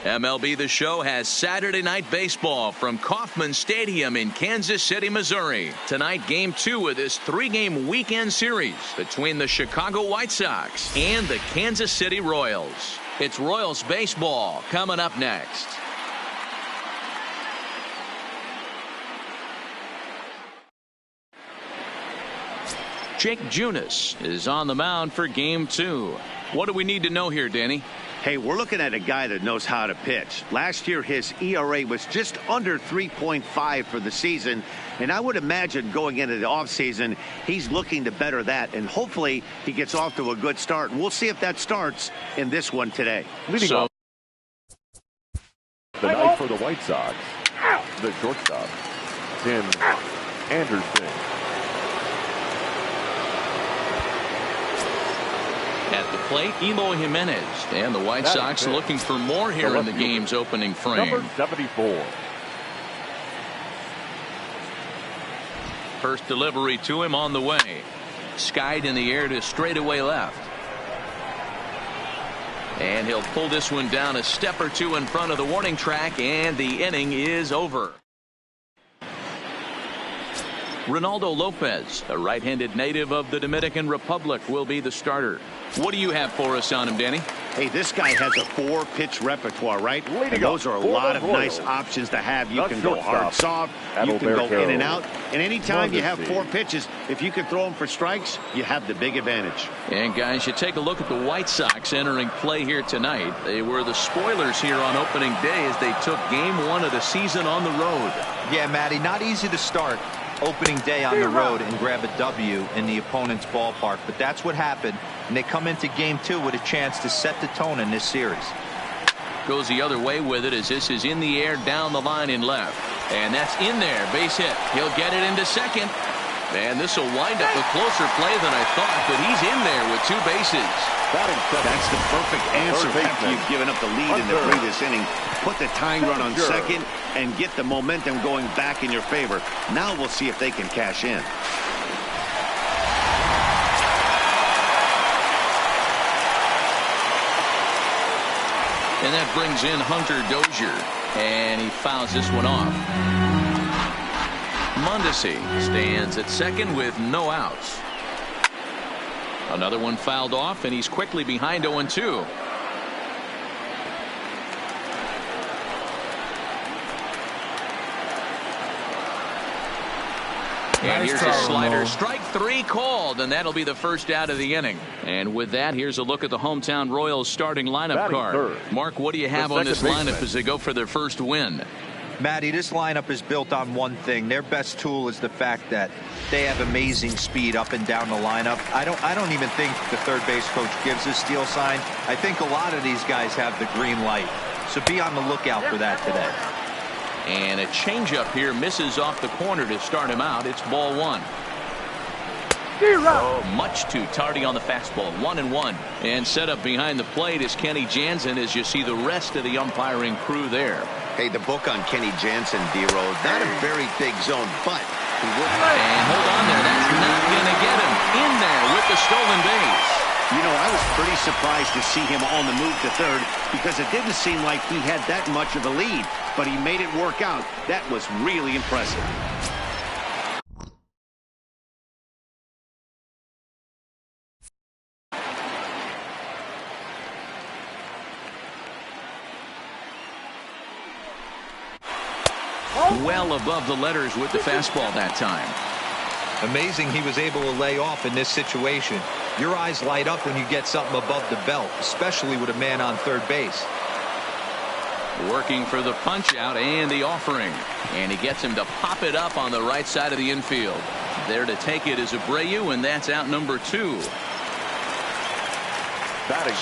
MLB The Show has Saturday Night Baseball from Kauffman Stadium in Kansas City, Missouri. Tonight, Game 2 of this 3-game weekend series between the Chicago White Sox and the Kansas City Royals. It's Royals baseball coming up next. Jake Junis is on the mound for Game 2. What do we need to know here, Danny? Hey, we're looking at a guy that knows how to pitch. Last year, his ERA was just under 3.5 for the season. And I would imagine going into the offseason, he's looking to better that. And hopefully he gets off to a good start. And we'll see if that starts in this one today. Leading off the night for the White Sox, the shortstop, Tim Anderson. At the plate, Eloy Jimenez, and the White Sox looking for more here in the game's opening frame. Number 74. First delivery to him on the way. Skied in the air to straightaway left. And he'll pull this one down a step or two in front of the warning track, and the inning is over. Ronaldo Lopez, a right-handed native of the Dominican Republic, will be the starter. What do you have for us on him, Danny? Hey, this guy has a 4-pitch repertoire, right? And those are a lot of nice options to have. You can go hard, soft, you can go in and out. And anytime you have 4 pitches, if you can throw them for strikes, you have the big advantage. And guys, you take a look at the White Sox entering play here tonight. They were the spoilers here on opening day as they took Game 1 of the season on the road. Yeah, Matty, not easy to start opening day on the road and grab a W in the opponent's ballpark, but that's what happened, and they come into Game 2 with a chance to set the tone in this series. Goes the other way with it as this is in the air down the line in left, and that's in there, base hit. He'll get it into second, and this will wind up a closer play than I thought, but he's in there with 2 bases. That's the perfect answer after you've given up the lead in the previous inning. Put the tying run on second and get the momentum going back in your favor. Now we'll see if they can cash in. And that brings in Hunter Dozier, and he fouls this one off. Mondesi stands at second with no outs. Another one fouled off, and he's quickly behind 0-2. And here's a slider. Strike 3 called, and that'll be the first out of the inning. And with that, here's a look at the hometown Royals starting lineup card. Mark, what do you have on this lineup as they go for their first win? Matty, this lineup is built on one thing. Their best tool is the fact that they have amazing speed up and down the lineup. I don't even think the third base coach gives a steal sign. I think a lot of these guys have the green light. So be on the lookout for that today. And a changeup here misses off the corner to start him out. It's ball 1. Much too tardy on the fastball. 1-1. And set up behind the plate is Kenny Jansen as you see the rest of the umpiring crew there. Hey, the book on Kenny Jansen, D-Road, not a very big zone, but he will. And hold on there. That's not going to get him in there with the stolen base. You know, I was pretty surprised to see him on the move to third because it didn't seem like he had that much of a lead, but he made it work out. That was really impressive. Well above the letters with the fastball that time. Amazing he was able to lay off in this situation. Your eyes light up when you get something above the belt, especially with a man on third base. Working for the punch out and the offering, and he gets him to pop it up on the right side of the infield. There to take it is Abreu, and that's out number 2.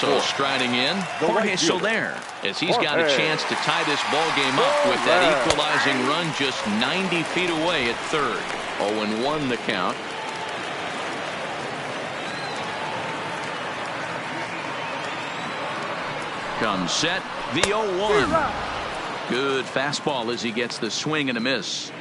So striding in, Jorge Soler, as he's got a chance to tie this ball game up with that equalizing run just 90 feet away at third. 0-1 the count. Comes set, the 0-1. Good fastball as he gets the swing and a miss.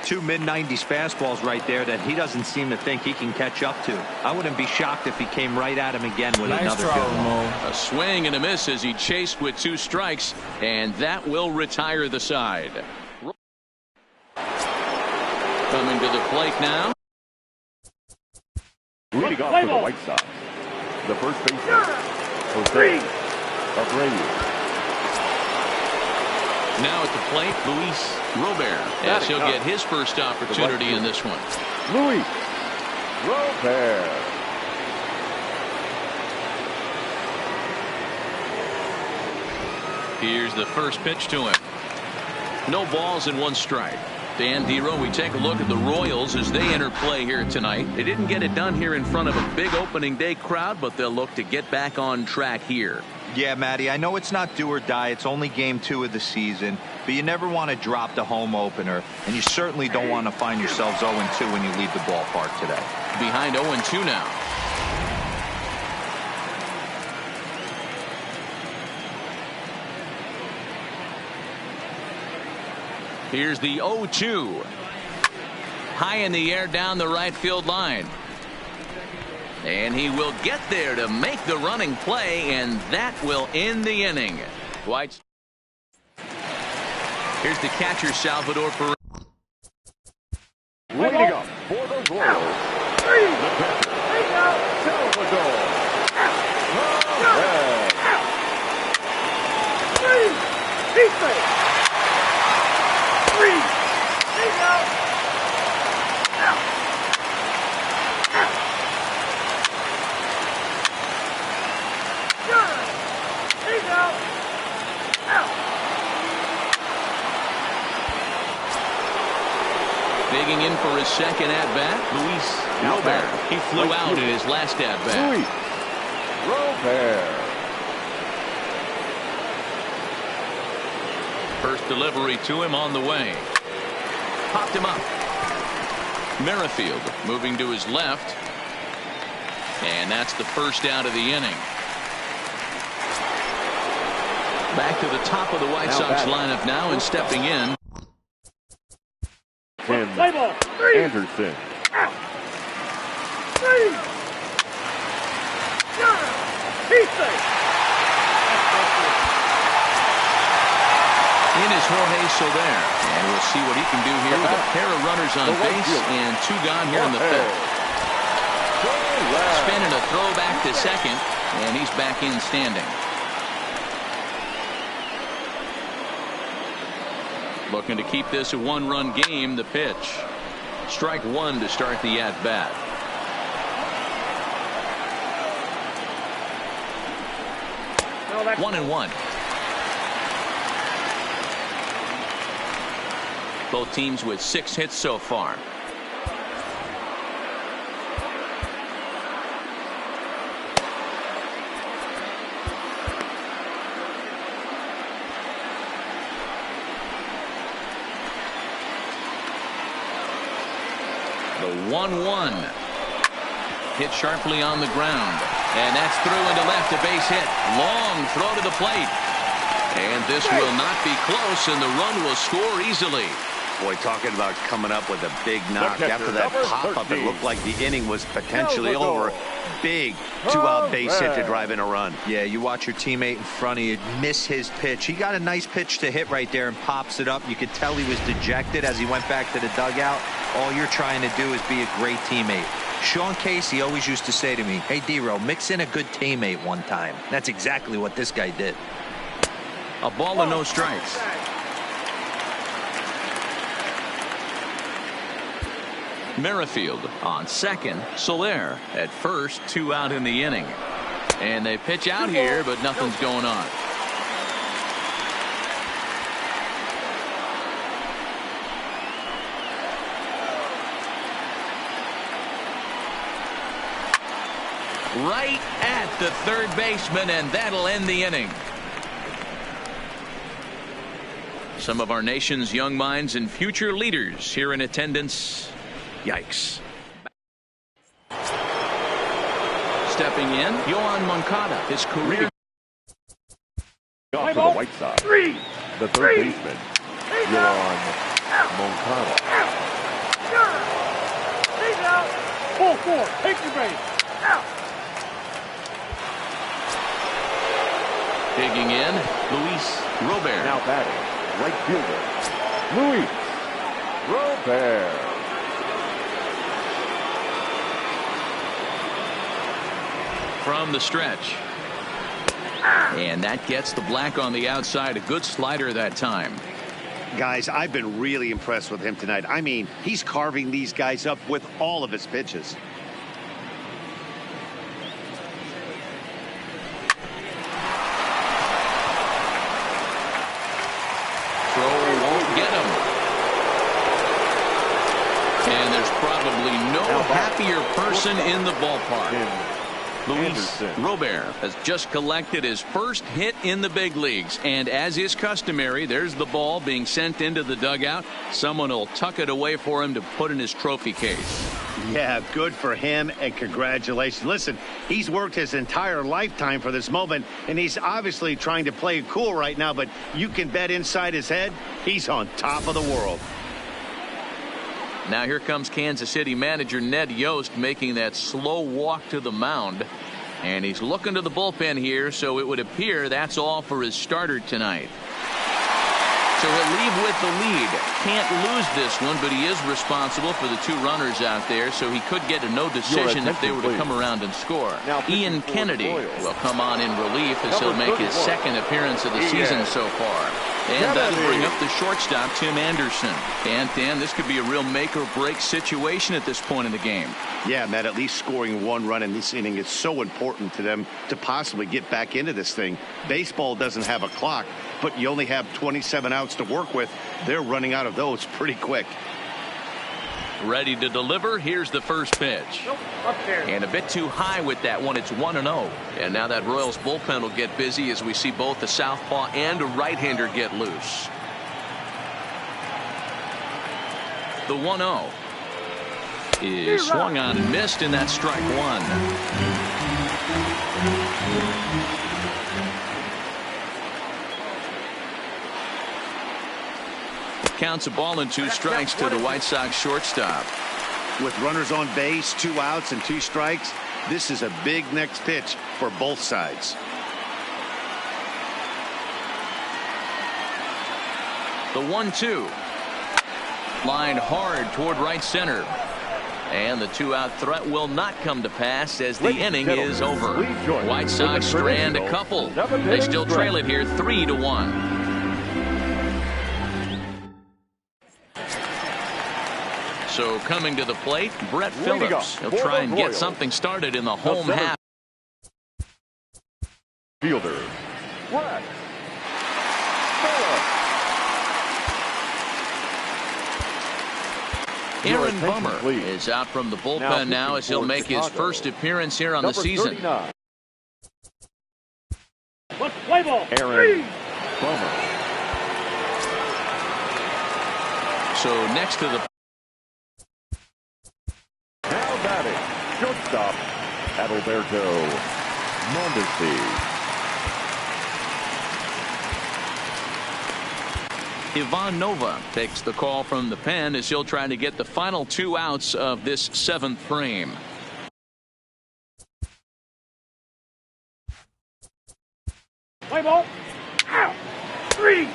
2 mid-90s fastballs right there that he doesn't seem to think he can catch up to. I wouldn't be shocked if he came right at him again with another good one. A swing and a miss as he chased with 2 strikes, and that will retire the side. Coming to the plate now. Leading off for the White Sox, the first baseman, Jose Abreu. Now at the plate, Luis Robert, as he'll get his first opportunity in this one. Luis Robert. Here's the first pitch to him. No balls and 1 strike. Dan Dero, we take a look at the Royals as they enter play here tonight. They didn't get it done here in front of a big opening day crowd, but they'll look to get back on track here. Yeah, Matty, I know it's not do or die. It's only game 2 of the season, but you never want to drop the home opener, and you certainly don't want to find yourselves 0-2 when you leave the ballpark today. Behind 0-2 now. Here's the 0-2. High in the air down the right field line. And he will get there to make the running play, and that will end the inning. White. Here's the catcher, Salvador Perez. Leading up for the Royals, the catcher, Salvador Digging in for his second at-bat, Luis Robert. He flew out in his last at-bat. Luis Robert. First delivery to him on the way. Popped him up. Merrifield moving to his left. And that's the first out of the inning. Back to the top of the White Sox lineup now, and stepping in, Tim Anderson. in is Jorge Soler, and we'll see what he can do here with a pair of runners on base and 2 gone here in the 5th. Spinning a throw back to second, and he's back in standing. Looking to keep this a 1-run game. The pitch. Strike 1 to start the at-bat. No, 1-1. Both teams with 6 hits so far. The 1-1. Hit sharply on the ground. And that's through into left, a base hit. Long throw to the plate. And this will not be close, and the run will score easily. Boy, talking about coming up with a big knock. After that pop-up, it looked like the inning was potentially over. Big 2-out base hit to drive in a run. Yeah, you watch your teammate in front of you miss his pitch. He got a nice pitch to hit right there and pops it up. You could tell he was dejected as he went back to the dugout. All you're trying to do is be a great teammate. Sean Casey always used to say to me, hey, Dero, mix in a good teammate one time. That's exactly what this guy did. A ball and no strikes. Merrifield on second. Soler at first. 2 out in the inning. And they pitch out here, but nothing's going on. Right at the third baseman, and that'll end the inning. Some of our nation's young minds and future leaders here in attendance. Yikes. Stepping in, Yoan Moncada, his career. Off for the White Sox, the third baseman, Yoan Moncada. Full four. Take your base. Digging in, Luis Robert. Now batting, right fielder, Luis Robert. From the stretch. And that gets the black on the outside. A good slider that time. Guys, I've been really impressed with him tonight. I mean, he's carving these guys up with all of his pitches. Throw won't get him. And there's probably no happier person in the ballpark. Luis Robert has just collected his first hit in the big leagues, and as is customary, there's the ball being sent into the dugout. Someone will tuck it away for him to put in his trophy case. Yeah, good for him, and congratulations. Listen, he's worked his entire lifetime for this moment, and he's obviously trying to play it cool right now, but you can bet inside his head, he's on top of the world. Now here comes Kansas City manager Ned Yost making that slow walk to the mound. And he's looking to the bullpen here, so it would appear that's all for his starter tonight. So he'll leave with the lead. Can't lose this one, but he is responsible for the two runners out there, so he could get a no decision if they were to come around and score. Ian Kennedy will come on in relief as he'll make his second appearance of the season so far. And that'll bring up the shortstop, Tim Anderson. And, Dan, this could be a real make-or-break situation at this point in the game. Yeah, Matt, at least scoring one run in this inning is so important to them to possibly get back into this thing. Baseball doesn't have a clock, but you only have 27 outs to work with. They're running out of those pretty quick. Ready to deliver. Here's the first pitch. And a bit too high with that one. It's 1-0. And now that Royals bullpen will get busy as we see both the southpaw and a right-hander get loose. The 1-0 is swung on and missed, and that's strike one. Counts a ball and 2 strikes to the White Sox shortstop. With runners on base, 2 outs and 2 strikes, this is a big next pitch for both sides. The 1-2 lined hard toward right center, and the 2-out threat will not come to pass as the inning is over. White Sox strand a couple. They still trail it here 3-1. So coming to the plate, Brett Phillips. He'll try and get something started in the home half. Fielder, Brett Phillips. Aaron Bummer is out from the bullpen now as he'll make his first appearance here on the season. Let's play ball. Aaron Bummer. So next to the Now batting, shortstop, Adalberto Mondesi. Ivan Nova takes the call from the pen as he'll try to get the final 2 outs of this 7th frame. Play ball. Out. 3.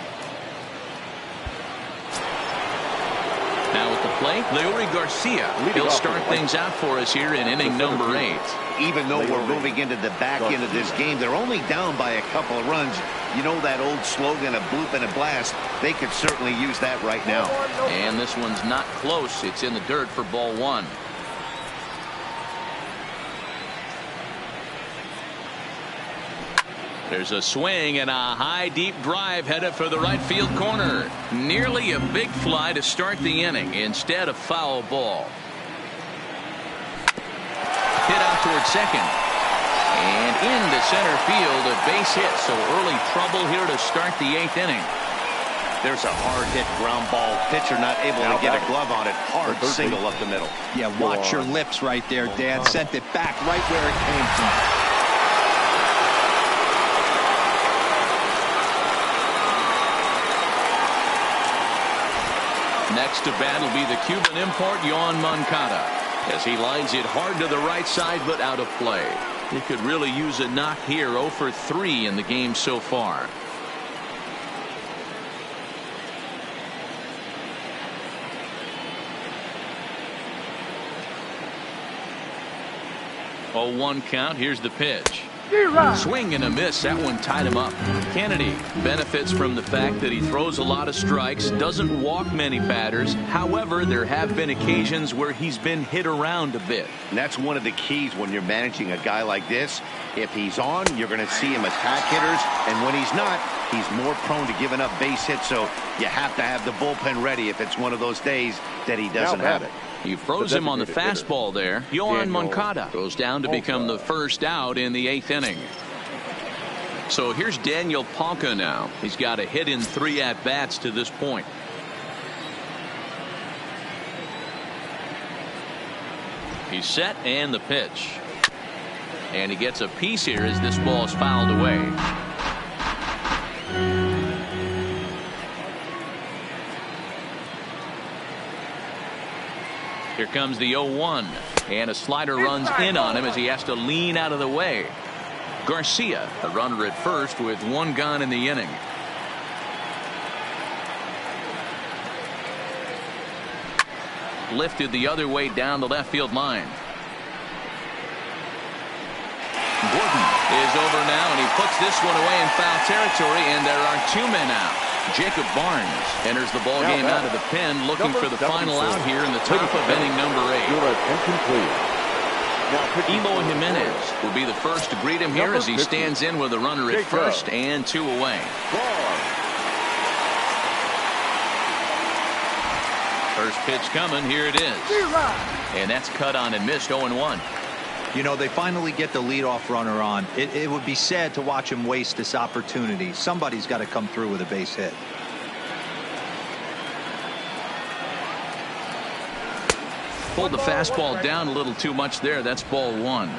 Now at the plate, Leury Garcia. He'll start things out for us here in inning number 8. Even though we're moving into the back end of this game, they're only down by a couple of runs. You know that old slogan, a bloop and a blast. They could certainly use that right now. And this one's not close. It's in the dirt for ball 1. There's a swing and a high deep drive headed for the right field corner. Nearly a big fly to start the inning. Instead, a foul ball. Hit out toward second. And into center field, a base hit. So early trouble here to start the 8th inning. There's a hard hit ground ball. Pitcher not able to get a glove on it. Hard single up the middle. Yeah, watch your lips right there, Dan. Sent it back right where it came from. next to bat will be the Cuban import, Yoan Moncada, as he lines it hard to the right side, but out of play. He could really use a knock here. 0 for 3 in the game so far. Oh, 1 count. Here's the pitch. Swing and a miss. That one tied him up. Kennedy benefits from the fact that he throws a lot of strikes, doesn't walk many batters. However, there have been occasions where he's been hit around a bit. And that's one of the keys when you're managing a guy like this. If he's on, you're going to see him attack hitters, and when he's not, he's more prone to giving up base hits, so you have to have the bullpen ready if it's one of those days that he doesn't have it. He froze him on the fastball there. Yoan Moncada goes down to become the first out in the 8th inning. So here's Daniel Palka now. He's got a hit in 3 at-bats to this point. He's set, and the pitch. And he gets a piece here as this ball is fouled away. Here comes the 0-1, and a slider runs in on him as he has to lean out of the way. Garcia, a runner at first with 1 gone in the inning. Lifted the other way down the left field line. Gordon is over now, and he puts this one away in foul territory, and there are 2 men out. Jacob Barnes enters the ball game out of the pen, looking for the final out here in the top of inning number 8. Eloy Jimenez will be the first to greet him here as he stands in with a runner at first and 2 away. First pitch coming. Here it is. And that's cut on and missed. 0-1. You know, they finally get the leadoff runner on. It would be sad to watch him waste this opportunity. Somebody's got to come through with a base hit. Pulled the fastball down a little too much there. That's ball 1.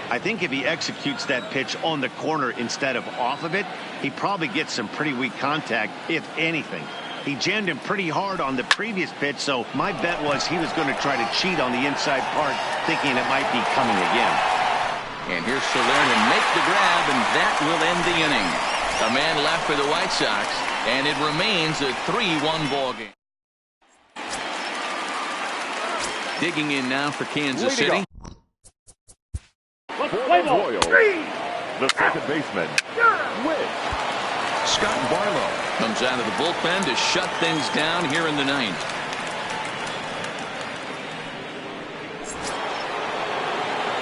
I think if he executes that pitch on the corner instead of off of it, he probably gets some pretty weak contact, if anything. He jammed him pretty hard on the previous pitch, so my bet was he was going to try to cheat on the inside part, thinking it might be coming again. And here's Soler to make the grab, and that will end the inning. A man left for the White Sox, and it remains a 3-1 ball game. Digging in now for Kansas City. Royals, the second baseman, Whit. Scott Barlow comes out of the bullpen to shut things down here in the 9th.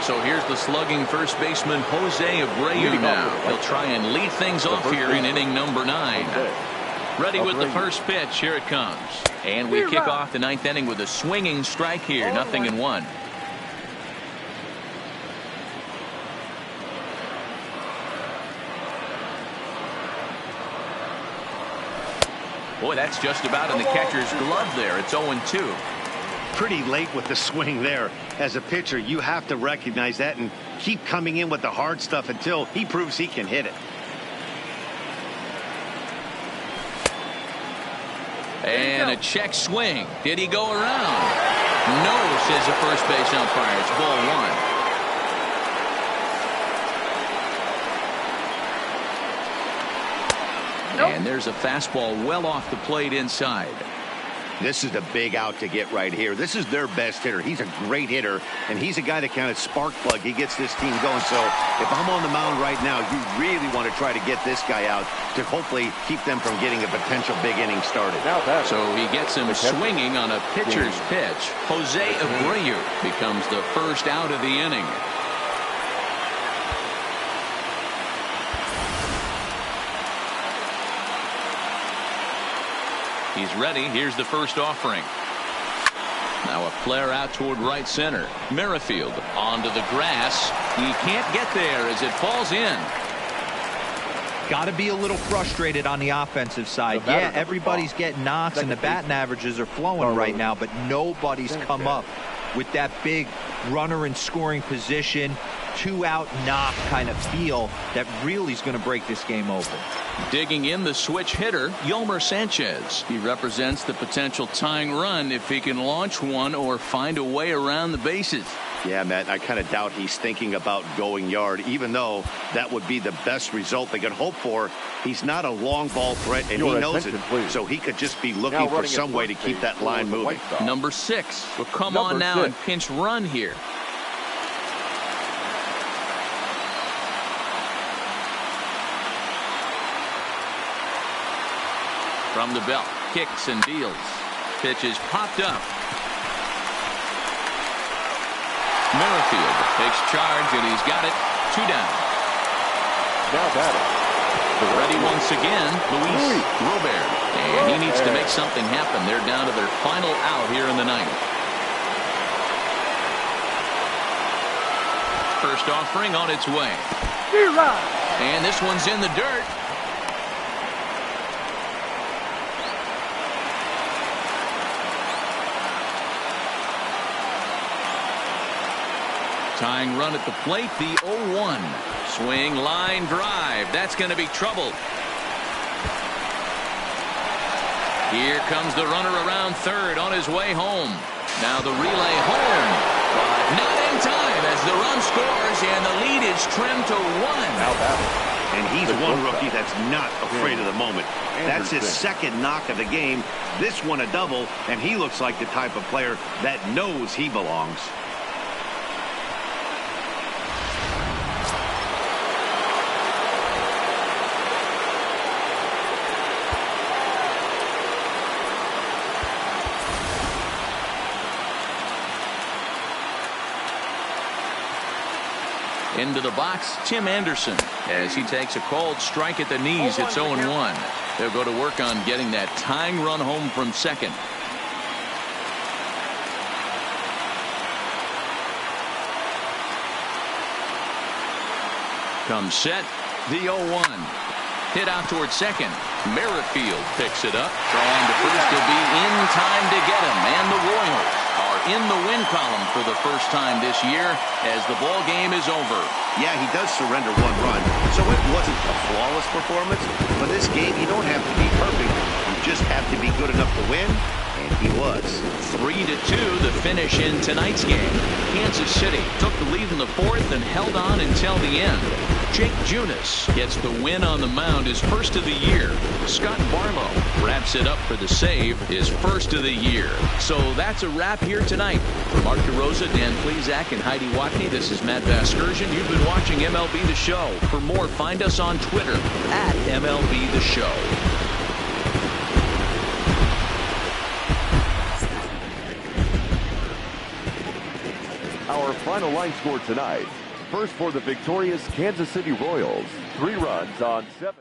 So here's the slugging first baseman Jose Abreu now. He'll try and lead things off here in inning number 9. Ready with the first pitch. Here it comes. And we kick off the 9th inning with a swinging strike here. 0-1. Boy, that's just about in the catcher's glove there. It's 0-2. Pretty late with the swing there. As a pitcher, you have to recognize that and keep coming in with the hard stuff until he proves he can hit it. And a check swing. Did he go around? No, says the first base umpire. It's ball 1. And there's a fastball well off the plate inside. This is a big out to get right here. This is their best hitter. He's a great hitter, and he's a guy that kind of spark plug. He gets this team going. So if I'm on the mound right now, you really want to try to get this guy out to hopefully keep them from getting a potential big inning started. So he gets him swinging on a pitcher's pitch. Jose Abreu becomes the first out of the inning. He's ready. Here's the first offering. Now a flare out toward right center. Merrifield onto the grass. He can't get there as it falls in. Got to be a little frustrated on the offensive side. Yeah, everybody's getting knocks and the batting averages are flowing right now, but nobody's come up with that big runner in scoring position two-out knock kind of feel that really is going to break this game open. Digging in the switch hitter, Yolmer Sanchez. He represents the potential tying run if he can launch one or find a way around the bases. Yeah, Matt, I kind of doubt he's thinking about going yard, even though that would be the best result they could hope for. He's not a long ball threat, and he knows it, so he could just be looking for some way to keep that line moving. Number 6 will come on now and pinch run here. From the belt, kicks and deals. Pitch is popped up. Merrifield takes charge, and he's got it. 2 down. Now batting. Ready once again, Luis Robert. And he needs to make something happen. They're down to their final out here in the 9th. First offering on its way. And this one's in the dirt. Tying run at the plate, the 0-1. Swing, line drive. That's going to be trouble. Here comes the runner around third on his way home. Now the relay home. But not in time as the run scores and the lead is trimmed to 1. And he's one rookie that's not afraid of the moment. That's his second knock of the game. This one a double, and he looks like the type of player that knows he belongs. Into the box, Tim Anderson, as he takes a cold strike at the knees. It's 0-1. They'll go to work on getting that tying run home from second. Comes set, the 0-1. Hit out towards second. Merrifield picks it up. Trying to first to be in time to get him. And the Royals are in the win column for the first time this year as the ball game is over. Yeah, he does surrender 1 run, so it wasn't a flawless performance. But this game, you don't have to be perfect. You just have to be good enough to win, and he was. 3-2 the finish in tonight's game. Kansas City took the lead in the 4th and held on until the end. Jake Junis gets the win on the mound, his first of the year. Scott Barlow wraps it up for the save, his first of the year. So that's a wrap here tonight. For Mark DeRosa, Dan Plesac, and Heidi Watney, this is Matt Vasgersian. You've been watching MLB The Show. For more, find us on Twitter at MLB The Show. Our final line score tonight. First for the victorious Kansas City Royals. 3 runs on 7.